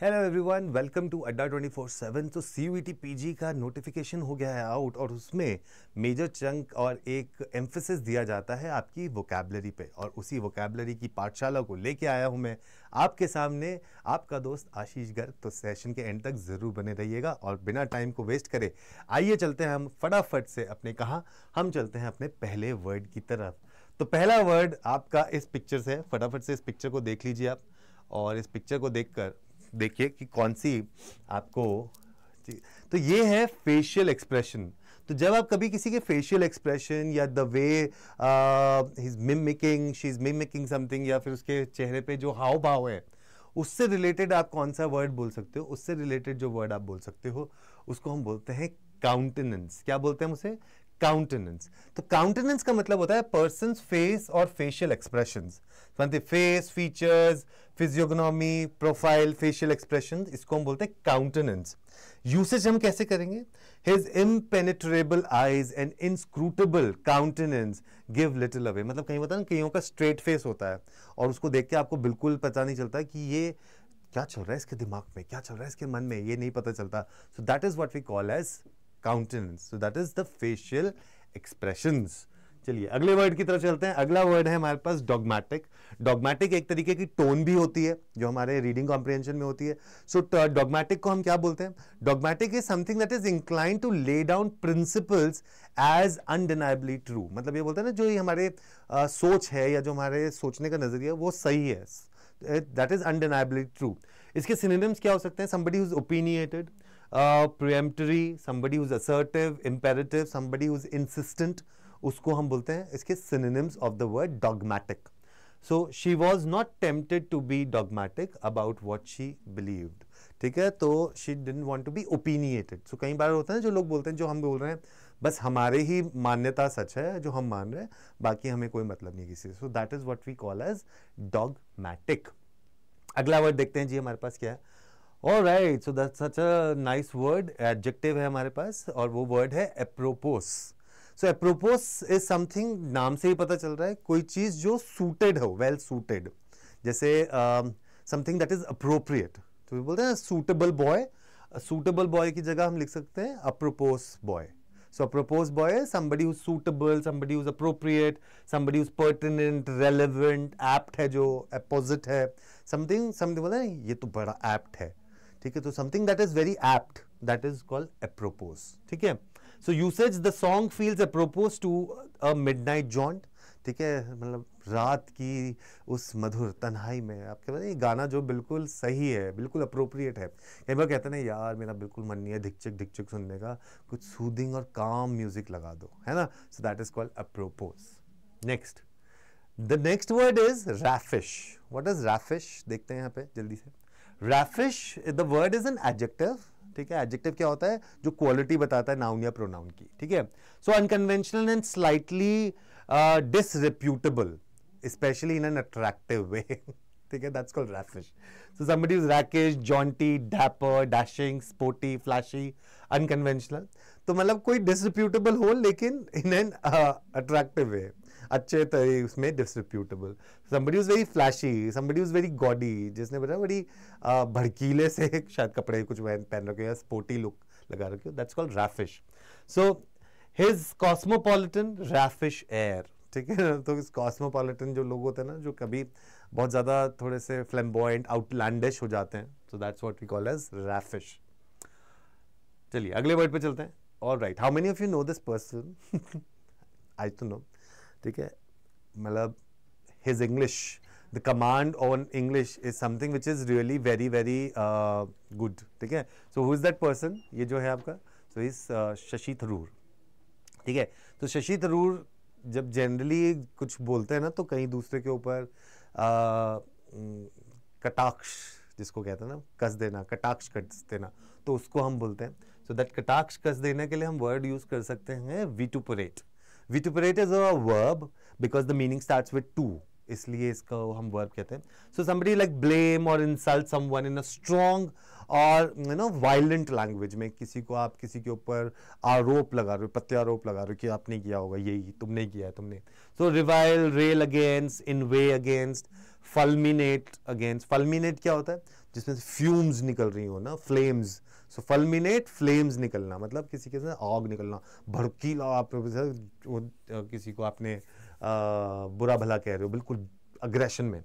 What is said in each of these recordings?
Hello everyone, welcome to अड्डा 24/7। तो CUET PG का नोटिफिकेशन हो गया है आउट और उसमें मेजर चंक और एक एम्फेसिस दिया जाता है आपकी वोकैबलरी पे, और उसी वोकैबलरी की पाठशाला को लेके आया हूं मैं आपके सामने, आपका दोस्त आशीष गर्ग। तो सेशन के एंड तक ज़रूर बने रहिएगा और बिना टाइम को वेस्ट करे आइए चलते हैं हम फटाफट से हम चलते हैं अपने पहले वर्ड की तरफ। तो पहला वर्ड आपका इस पिक्चर से है, फटाफट से इस पिक्चर को देख लीजिए आप, और इस पिक्चर को देखकर देखिए कि कौन सी आपको। तो ये है फेशियल एक्सप्रेशन। तो जब आप कभी किसी के फेशियल एक्सप्रेशन या the way he is mimicking, she is mimicking something, या फिर उसके चेहरे पे जो हाव भाव है, उससे रिलेटेड आप कौन सा वर्ड बोल सकते हो, उससे रिलेटेड जो वर्ड आप बोल सकते हो उसको हम बोलते हैं काउंटेनेंस। क्या बोलते हैं उसे? काउंटेनेंस। तो काउंटेनेंस का मतलब होता है पर्सन फेस और facial expressions. Face, features, physiognomy, profile, facial expression, इसको हम बोलते हैं काउंटेनेंस। यूसेज हम कैसे करेंगे? His impenetrable eyes and inscrutable countenance give little away. मतलब कहीं होता है ना, कईयों का स्ट्रेट फेस होता है और उसको देख के आपको बिल्कुल पता नहीं चलता कि ये क्या चल रहा है इसके दिमाग में, क्या चल रहा है इसके मन में, ये नहीं पता चलता। So that is what we call as countenance. So that is the facial expressions. चलिए अगले वर्ड की तरफ चलते हैं। अगला वर्ड है हमारे पास डॉगमैटिक। डॉगमैटिक एक तरीके की टोन भी होती है जो हमारे रीडिंग कॉम्प्रिहेंशन में होती है। सो डॉगमैटिक को हम क्या बोलते हैं? Dogmatic is something that is inclined to lay down principles as undeniably true. मतलब ये बोलते हैं ना, जो ये हमारे सोच है या जो हमारे सोचने का नजरिया है वो सही है, दैट इज अनडिनाइबली ट्रू। इसके सिनोनिम्स क्या हो सकते हैं? somebody who's opinionated, preemptory, somebody who's assertive, imperative, somebody who's insistent, उसको हम बोलते हैं इसके synonyms of the word dogmatic. So she was not tempted to be dogmatic about what she believed. ठीक है, तो she didn't want to be opinionated. So कई बार होता है जो लोग बोलते हैं, जो हम बोल रहे हैं बस हमारे ही मान्यता सच है जो हम मान रहे हैं, बाकी हमें कोई मतलब नहीं किसी से। So that is what we call as dogmatic. अगला वर्ड देखते हैं जी हमारे पास क्या है। Alright, so that's such a nice word, adjective है हमारे पास और वो वर्ड है apropos. So apropos is something, नाम से ही पता चल रहा है कोई चीज जो सूटेड हो, वेल सूटेड। जैसे समथिंग दैट इज अप्रोप्रिएट, तो बोलते हैं सूटेबल बॉय। सूटेबल बॉय की जगह हम लिख सकते हैं apropos boy. So a proposed boy is somebody who's suitable, somebody who's appropriate, somebody who's pertinent, relevant, apt है, जो opposite है, something बोला है ये तो बड़ा apt है, ठीक है। तो something that is very apt, that is called apropos, ठीक है। So usage, the song feels apropos to a midnight jaunt, ठीक है, मतलब रात की उस मधुर तन्हाई में आपके पास ये गाना जो बिल्कुल सही है, बिल्कुल अप्रोप्रिएट है। कई बार कहते हैं ना, यार मेरा बिल्कुल मन नहीं है धिकचिक धिकचिक सुनने का, कुछ सूदिंग और काम म्यूजिक लगा दो, है ना। So that is called apropos. Next, the next word is raffish. What is raffish? देखते हैं यहाँ पे जल्दी से। Raffish, the word is an adjective, ठीक है। एडजेक्टिव क्या होता है? जो क्वालिटी बताता है नाउन या प्रोनाउन की, ठीक है। So unconventional and slightly disreputable, especially in an attractive way. ठीक है, that's called raffish. So somebody who's rakish, jaunty, dapper, dashing, sporty, flashy, unconventional. तो मतलब कोई disreputable हो लेकिन in an attractive way, अच्छे तरह उसमें disreputable. Somebody who's very flashy, somebody who's very gaudy, जिसने बताया बड़ी भड़कीले से शायद कपड़े कुछ पहन रखे या sporty look लगा रखे हो, that's called raffish. So His cosmopolitan raffish air, ठीक है। तो इस cosmopolitan जो लोग होते हैं ना, जो कभी बहुत ज्यादा थोड़े से फ्लैम्बॉयंट, आउटलैंडिश हो जाते हैं, so that's what we call as raffish. चलिए अगले वर्ड पे चलते हैं। Alright, how many of you know this person? I तो नो, ठीक है। मतलब his English, the command on English is something which is really very very good, ठीक है। So who is that person? ये जो है आपका, so is शशि थरूर, ठीक है। तो शशि थरूर जब जनरली कुछ बोलते हैं ना, तो कहीं दूसरे के ऊपर कटाक्ष, जिसको कहते हैं ना कस देना, कटाक्ष कस देना, तो उसको हम बोलते हैं। सो दैट कटाक्ष कस देने के लिए हम वर्ड यूज कर सकते हैं vituperate. Vituperate is a verb because the meaning starts with to, इसलिए इसका हम वर्ब कहते हैं। सो समबडी लाइक ब्लेम और insult someone in a strong और यू नो वायलेंट लैंग्वेज में, किसी को आप किसी के ऊपर आरोप लगा रहे हो, प्रत्यारोप लगा रहे हो कि आपने किया होगा, यही तुमने किया है तुमने। So revile, rail against, inveigh against, fulminate against, fulminate क्या होता है, जिसमें से फ्यूम्स निकल रही हो ना, फ्लेम्स, सो फल्मिनेट फ्लेम्स निकलना, मतलब किसी के साथ आग निकलना, भड़कीला, आप किसी को आपने बुरा भला कह रहे हो, बिल्कुल अग्रेशन में।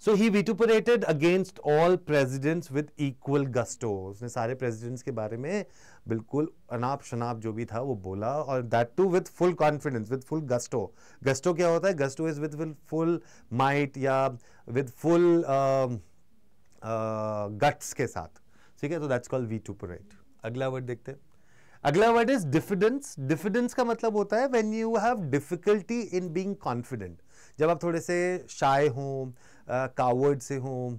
So he vituperated against all presidents with equal gusto. उसने सारे presidents के बारे में बिल्कुल अनाप शनाप जो भी था वो बोला, और that too with full confidence, with full gusto. Gusto क्या होता है? Gusto is with full might या with full guts के साथ, ठीक है? तो that's called vituperate. अगला वर्ड देखते हैं। अगला वर्ड इज डिफिडेंस। डिफिडेंस का मतलब होता है when you have difficulty in being confident, जब आप थोड़े से शाय हों, कावर्ड से हों,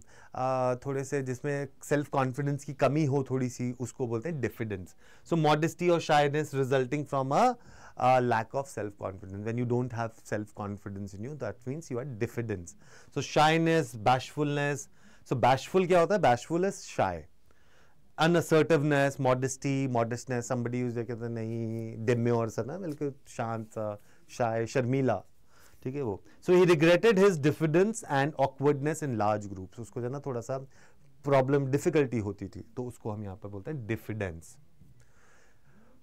थोड़े से जिसमें सेल्फ कॉन्फिडेंस की कमी हो थोड़ी सी, उसको बोलते हैं डिफिडेंस। सो मॉडेस्टी और shyness resulting from a lack of self confidence, when you don't have self confidence in you, that means you are diffidence. So shyness, bashfulness. So bashful क्या होता है? Bashful is shy. Unassertiveness, modesty, modestness, somebody who's कहते हैं नहीं डेम्योर सा ना, बिल्कुल शांत सा, शाय, शर्मीला, ठीक है वो। So he regretted his diffidence and awkwardness in large groups, उसको जो ना थोड़ा सा प्रॉब्लम, डिफिकल्टी होती थी, तो उसको हम यहाँ पर बोलते हैं डिफिडेंस।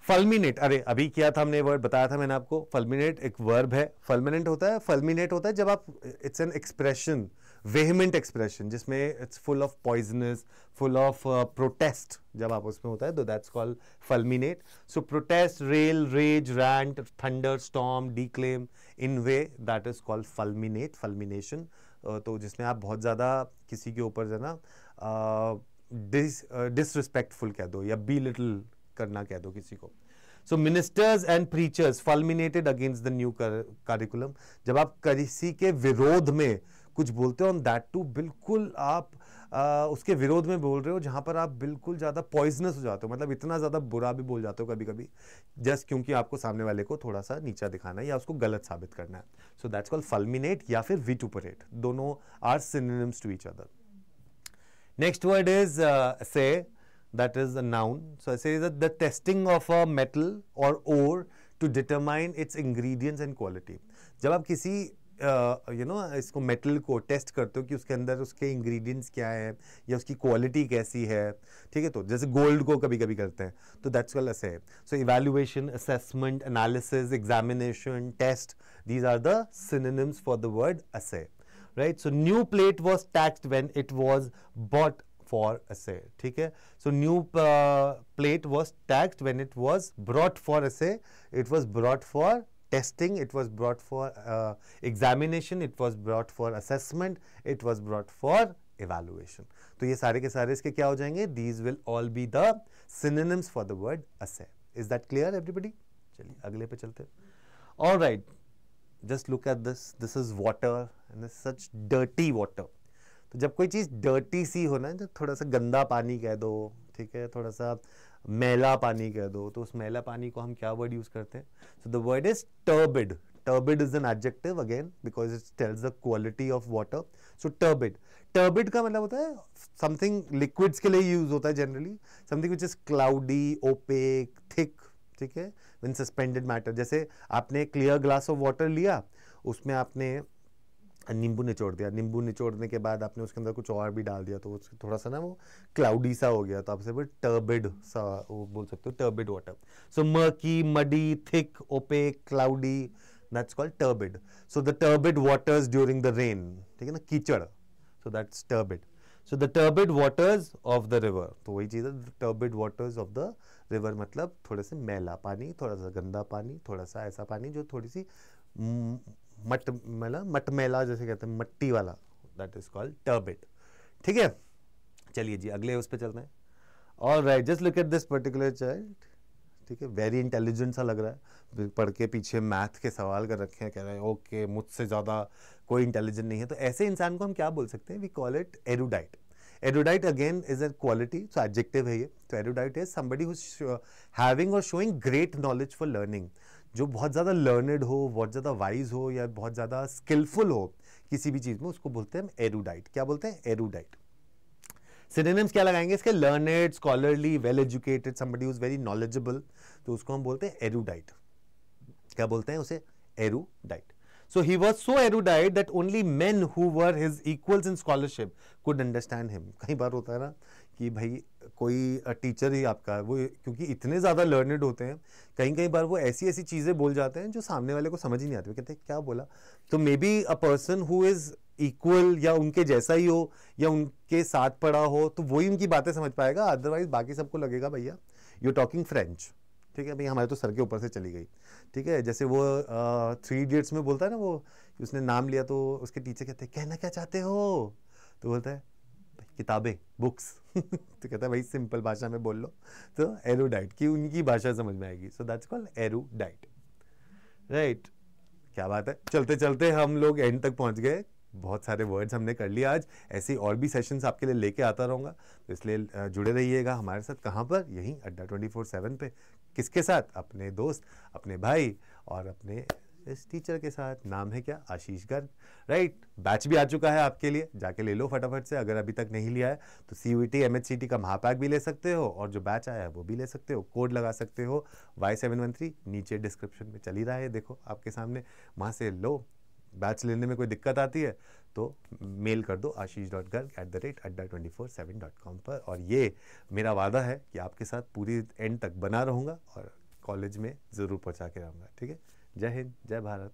फल्मिनेट, अरे अभी किया था हमने, वर्ड बताया था मैंने आपको, फल्मिनेट एक वर्ब है। फल्मिनेट होता है, फल्मिनेट होता है जब आप, it's an expression, vehement expression, जिसमें it's full of poisonous, full of protest, जब आप उसमें होता है तो that's called fulminate. So protest, rail, rage, rant, thunder storm, declaim, inveigh, that is called fulminate, fulmination. तो जिसमें आप बहुत ज़्यादा किसी के ऊपर जो ना डिसरिस्पेक्टफुल कह दो या बी लिटिल करना कह दो किसी को। So ministers and preachers fulminated against the new curriculum, जब आप किसी के विरोध में कुछ बोलते हो, दैट टू बिल्कुल आप उसके विरोध में बोल रहे हो, जहां पर आप बिल्कुल ज्यादा पॉइजनस हो जाते हो, मतलब इतना ज्यादा बुरा भी बोल जाते हो कभी कभी, जस्ट क्योंकि आपको सामने वाले को थोड़ा सा नीचा दिखाना है या उसको गलत साबित करना है। सो दैट्स कॉल्ड फल्मिनेट या फिर विटुपरेट, दोनों are synonyms to each other. Next word is say, that is a noun. So I say that the testing of a metal or ore to determine its ingredients and quality. जब आप किसी इसको metal को test करते हो कि उसके अंदर उसके इंग्रेडिएंट्स क्या है या उसकी क्वालिटी कैसी है, ठीक है, तो जैसे गोल्ड को कभी कभी करते हैं, तो that's called assay. So evaluation, assessment, analysis, examination, test, these are the synonyms for the word assay, right. So new plate was taxed when it was bought for assay, ठीक है। सो न्यू प्लेट was taxed when it was brought for assay, it was brought for testing, it was brought for examination, it was brought for assessment, it was brought for evaluation. तो ये सारे के सारे इसके क्या हो जाएंगे? These will all be the synonyms for the word assay. Is that clear everybody? चलिए अगले पे चलते हैं। All right, just look at this. This is water and it's such dirty water. तो जब कोई चीज़ डर्टी सी हो ना, जब थोड़ा सा गंदा पानी कह दो, ठीक है, थोड़ा सा मैला पानी कह दो, तो उस मैला पानी को हम क्या वर्ड यूज करते हैं? So the word is turbid. Turbid is an adjective again because it tells the quality of water. So turbid, turbid का मतलब होता है समथिंग लिक्विड्स के लिए यूज होता है generally, something which is cloudy, opaque, thick, ठीक है, व्हेन सस्पेंडेड मैटर। जैसे आपने क्लियर ग्लास ऑफ वाटर लिया, उसमें आपने नींबू निचोड़ दिया, नींबू निचोड़ने के बाद आपने उसके अंदर कुछ और भी डाल दिया, तो थोड़ा सा ना वो क्लाउडी सा हो गया, तो आप से टर्बिड सा वो बोल सकते हो, turbid water. So murky, muddy, thick, opaque, cloudy, that's called turbid. So the turbid waters during the rain, ठीक है ना, कीचड़, so that's turbid. So the turbid waters of the river, तो वही चीज़ है, turbid waters of the river मतलब थोड़े से मैला पानी, थोड़ा सा गंदा पानी, थोड़ा सा ऐसा पानी जो थोड़ी सी मटमैला जैसे कहते हैं, मट्टी वाला, दैट इज कॉल्ड टर्बिड, ठीक है। चलिए जी अगले उस पे चलते हैं। Alright, just look at this particular child, ठीक है, वेरी इंटेलिजेंट सा लग रहा है, पढ़ के पीछे मैथ के सवाल कर रखे हैं, कह रहे हैं ओके मुझसे ज़्यादा कोई इंटेलिजेंट नहीं है, तो ऐसे इंसान को हम क्या बोल सकते हैं? We call it erudite. Erudite again is a quality, so adjective है ये। तो erudite is somebody who is having और showing great knowledge for learning, जो बहुत ज़्यादा लर्नड हो, बहुत ज़्यादा वाइज हो या बहुत ज़्यादा स्किलफुल हो किसी भी चीज़ में, उसको बोलते हैं हम एरुडाइट। क्या बोलते हैं? एरुडाइट। सिनोनिम्स क्या लगाएंगे इसके? Learned, scholarly, well educated, somebody who is very knowledgeable, तो उसको हम बोलते हैं एरुडाइट। क्या बोलते हैं उसे? Erudite. So he was so erudite that only men who were his equals in scholarship could understand him. कई बार होता है ना कि भाई कोई टीचर ही आपका वो, क्योंकि इतने ज़्यादा लर्नड होते हैं, कई बार वो ऐसी ऐसी चीज़ें बोल जाते हैं जो सामने वाले को समझ ही नहीं आती, वो कहते हैं क्या बोला। तो may be a person who is equal या उनके जैसा ही हो या उनके साथ पढ़ा हो तो वही उनकी बातें समझ पाएगा, अदरवाइज बाकी सबको लगेगा भैया यू टॉकिंग फ्रेंच। ठीक है भाई, हमारे तो सर के ऊपर से चली गई। ठीक है, जैसे वो 3 इडियट्स में बोलता है ना, वो उसने नाम लिया तो उसके टीचर कहते हैं कहना क्या चाहते हो, तो बोलता है किताबें, बुक्स। तो कहता है भाई सिंपल भाषा में बोल लो, तो एरोडाइट की उनकी भाषा समझ में आएगी। So that's called एरोडाइट, right. क्या बात है, चलते चलते हम लोग एंड तक पहुंच गए। बहुत सारे वर्ड्स हमने कर लिए आज, ऐसे ही और भी सेशंस आपके लिए लेके आता रहूँगा, तो इसलिए जुड़े रहिएगा हमारे साथ। कहाँ पर? यहीं अड्डा 24/7 पे। किसके साथ? अपने दोस्त, अपने भाई और अपने इस टीचर के साथ। नाम है क्या? आशीष गर्ग, राइट। बैच भी आ चुका है आपके लिए, जाके ले लो फटाफट से। अगर अभी तक नहीं लिया है तो CUET MHCT का महापैक भी ले सकते हो, और जो बैच आया है वो भी ले सकते हो। कोड लगा सकते हो Y713, नीचे डिस्क्रिप्शन में चल ही रहा है, देखो आपके सामने, वहाँ से लो। बैच लेने में कोई दिक्कत आती है तो मेल कर दो ashish.garg@adda247.com पर। और ये मेरा वादा है कि आपके साथ पूरी एंड तक बना रहूँगा और कॉलेज में ज़रूर पहुँचा के रहूँगा। ठीक है, जय हिंद, जय भारत।